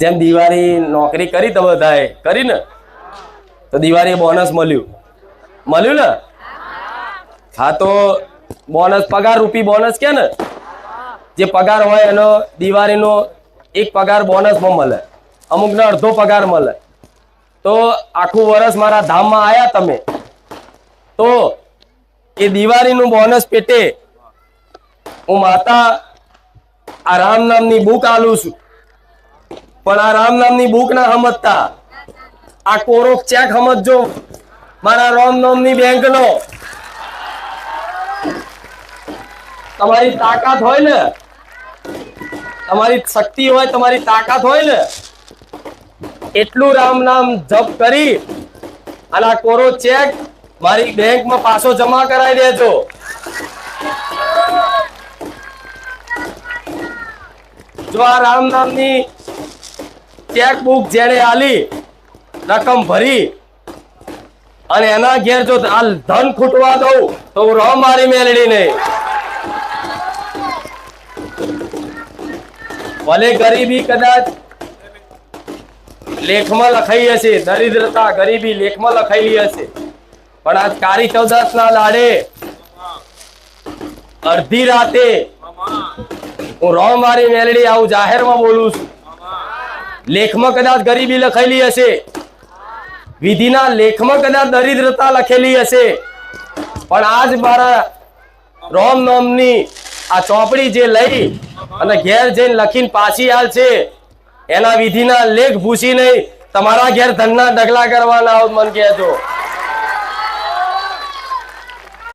જેમ દિવાળી નોકરી કરી તો બધાએ કરી ને, તો દિવાળી બોનસ મળ્યું ને? હા, તો બોનસ પગાર રૂપી બોનસ કે ને, જે પગાર હોય એનો દિવાળીનો એક પગાર બોનસમાં મળે, અમુકને અડધો પગાર મળે. તો આખું વર્ષ મારા ધામમાં આયા તમે, તો એ દિવાળીનું બોનસ પેટે હું માતા આ રામ નામની બુક આલું છું. પણ આ રામ નામની બુક ના સમજતા, આ કોરો ચેક સમજજો મારા રામ નામની બેંક નો. તમારી તાકાત હોય ને, તમારી શક્તિ હોય, તમારી તાકાત હોય ને, એટલું રામ નામ જપ કરી અને આ કોરો ચેક મારી બેંકમાં પાછો જમા કરાવી દેજો. જો આ રામ નામની ચેક બુક જેને આલી, રકમ ભરી અને એના ઘેર જો આ ધન ખૂટવા દઉં તો હું રહો મારી મેલડી નહીં. ભલે ગરીબી કદાચ લેખમાં લખાઈ હશે, દરિદ્રતા ગરીબી લેખમાં લખાયેલી હશે, પણ આજ કાળી ચૌદસ ના લાડે અડધી રાતે હું રો મારી મેલડી આવું જાહેરમાં બોલું છું. લેખમાં કદાચ ગરીબી લખેલી હશે, વિધિના લેખમાં કદાચ દરિદ્રતા લખેલી હશે, પણ આજ મારા રોમ નામની આ ચોપડી જે લઈ અને ઘેર જઈને લખીને પાછી હાલ છે, એના વિધિના લેખ ભૂસી નહીં તમારા ઘેર ધનના ડગલા કરવાના આવો મને કહેજો.